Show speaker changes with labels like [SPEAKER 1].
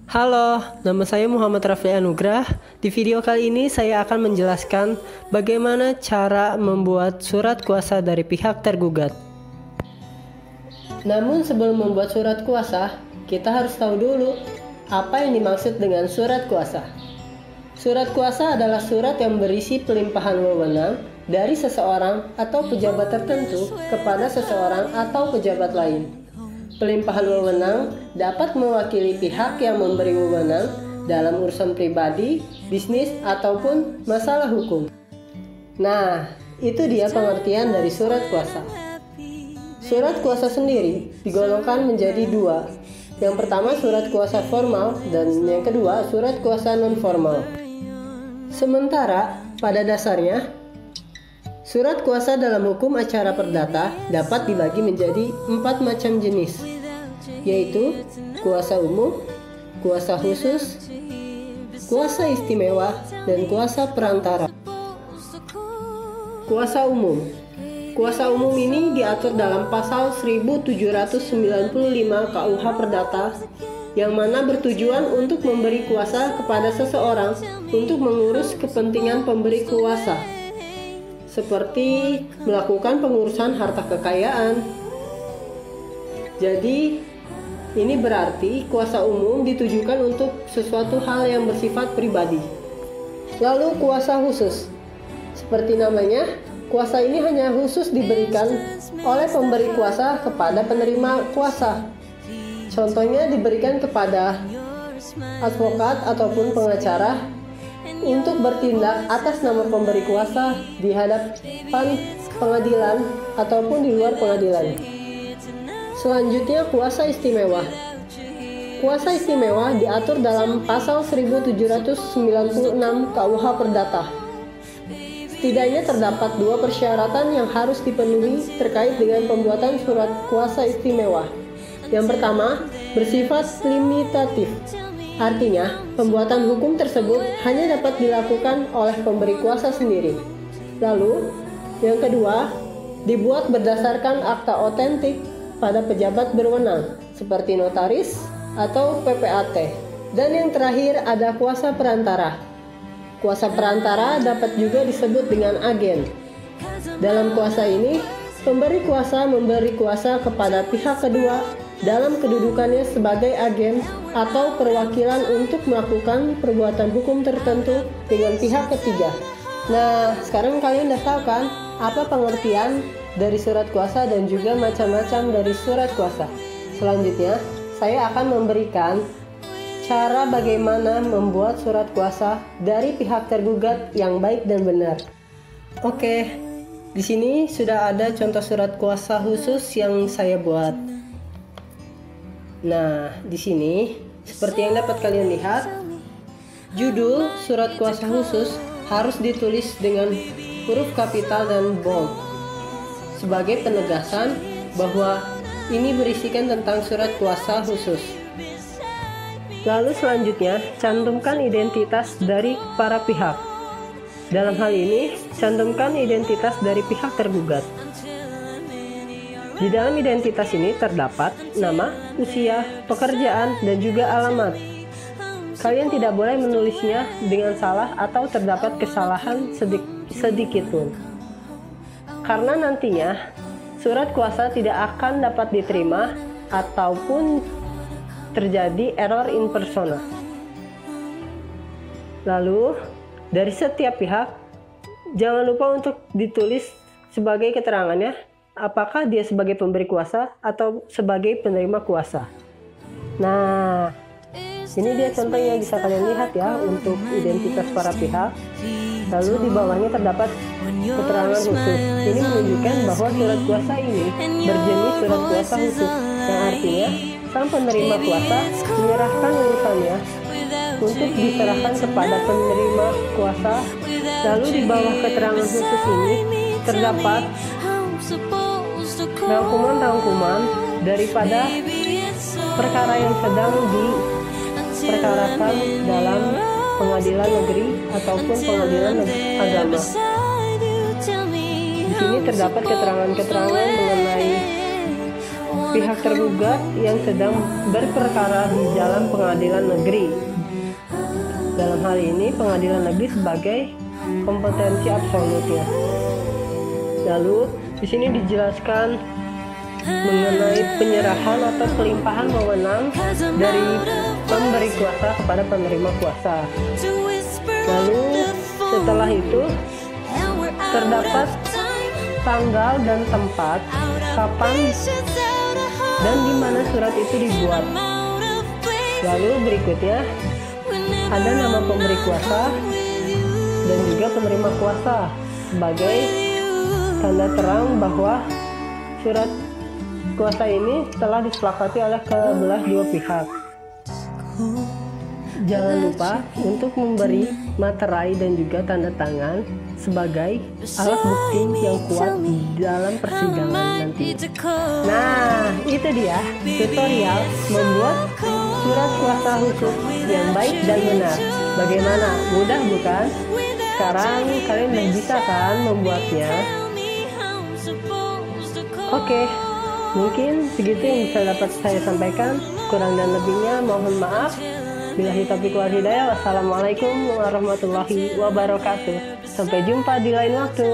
[SPEAKER 1] Halo, nama saya Muhammad Rafli Anugrah. Di video kali ini saya akan menjelaskan bagaimana cara membuat surat kuasa dari pihak tergugat. Namun sebelum membuat surat kuasa, kita harus tahu dulu apa yang dimaksud dengan surat kuasa. Surat kuasa adalah surat yang berisi pelimpahan wewenang dari seseorang atau pejabat tertentu kepada seseorang atau pejabat lain. Pelimpahan wewenang dapat mewakili pihak yang memberi wewenang dalam urusan pribadi, bisnis, ataupun masalah hukum. Nah, itu dia pengertian dari surat kuasa. Surat kuasa sendiri digolongkan menjadi dua. Yang pertama surat kuasa formal dan yang kedua surat kuasa non-formal. Sementara pada dasarnya, surat kuasa dalam hukum acara perdata dapat dibagi menjadi 4 macam jenis, yaitu kuasa umum, kuasa khusus, kuasa istimewa, dan kuasa perantara. Kuasa umum. Kuasa umum ini diatur dalam pasal 1795 KUH Perdata, yang mana bertujuan untuk memberi kuasa kepada seseorang untuk mengurus kepentingan pemberi kuasa, seperti melakukan pengurusan harta kekayaan. Jadi, ini berarti kuasa umum ditujukan untuk sesuatu hal yang bersifat pribadi. Lalu kuasa khusus. Seperti namanya, kuasa ini hanya khusus diberikan oleh pemberi kuasa kepada penerima kuasa. Contohnya diberikan kepada advokat ataupun pengacara untuk bertindak atas nama pemberi kuasa di hadapan pengadilan ataupun di luar pengadilan. Selanjutnya kuasa istimewa. Kuasa istimewa diatur dalam pasal 1796 KUH Perdata. Setidaknya terdapat 2 persyaratan yang harus dipenuhi terkait dengan pembuatan surat kuasa istimewa. Yang pertama, bersifat limitatif. Artinya, pembuatan hukum tersebut hanya dapat dilakukan oleh pemberi kuasa sendiri. Lalu, yang kedua, dibuat berdasarkan akta otentik pada pejabat berwenang, seperti notaris atau PPAT. Dan yang terakhir ada kuasa perantara. Kuasa perantara dapat juga disebut dengan agen. Dalam kuasa ini, pemberi kuasa memberi kuasa kepada pihak kedua dalam kedudukannya sebagai agen atau perwakilan untuk melakukan perbuatan hukum tertentu dengan pihak ketiga. Nah, sekarang kalian udah tahu kan apa pengertian dari surat kuasa dan juga macam-macam dari surat kuasa. Selanjutnya, saya akan memberikan cara bagaimana membuat surat kuasa dari pihak tergugat yang baik dan benar. Oke, di sini sudah ada contoh surat kuasa khusus yang saya buat. Nah, di sini seperti yang dapat kalian lihat, judul surat kuasa khusus harus ditulis dengan huruf kapital dan bold sebagai penegasan bahwa ini berisikan tentang surat kuasa khusus. Lalu selanjutnya, cantumkan identitas dari para pihak. Dalam hal ini, cantumkan identitas dari pihak tergugat. Di dalam identitas ini terdapat nama, usia, pekerjaan, dan juga alamat. Kalian tidak boleh menulisnya dengan salah atau terdapat kesalahan sedikit pun. Karena nantinya, surat kuasa tidak akan dapat diterima ataupun terjadi error in persona. Lalu, dari setiap pihak, jangan lupa untuk ditulis sebagai keterangannya, apakah dia sebagai pemberi kuasa atau sebagai penerima kuasa. Nah, ini dia contoh yang bisa kalian lihat ya untuk identitas para pihak. Lalu di bawahnya terdapat keterangan khusus. Ini menunjukkan bahwa surat kuasa ini berjenis surat kuasa khusus, yang artinya sang penerima kuasa menyerahkan urusannya untuk diserahkan kepada penerima kuasa. Lalu di bawah keterangan khusus ini terdapat rangkuman-rangkuman daripada perkara yang sedang diperkarakan dalam pengadilan negeri ataupun pengadilan agama. Di sini terdapat keterangan-keterangan mengenai pihak tergugat yang sedang berperkara di dalam pengadilan negeri. Dalam hal ini pengadilan negeri sebagai kompetensi absolutnya. Lalu di sini dijelaskan mengenai penyerahan atau pelimpahan wewenang dari pemberi kuasa kepada penerima kuasa. Lalu setelah itu terdapat tanggal dan tempat kapan dan di mana surat itu dibuat. Lalu berikutnya ada nama pemberi kuasa dan juga penerima kuasa sebagai tanda terang bahwa surat kuasa ini telah disepakati oleh kedua belah pihak. Jangan lupa untuk memberi materai dan juga tanda tangan sebagai alat bukti yang kuat dalam persidangan nanti. Nah, itu dia tutorial membuat surat kuasa khusus yang baik dan benar. Bagaimana? Mudah bukan? Sekarang kalian udah bisa kan membuatnya? Oke, mungkin segitu yang bisa dapat saya sampaikan. Kurang dan lebihnya mohon maaf. Billahi taufiq wal hidayah. Wassalamualaikum warahmatullahi wabarakatuh. Sampai jumpa di lain waktu.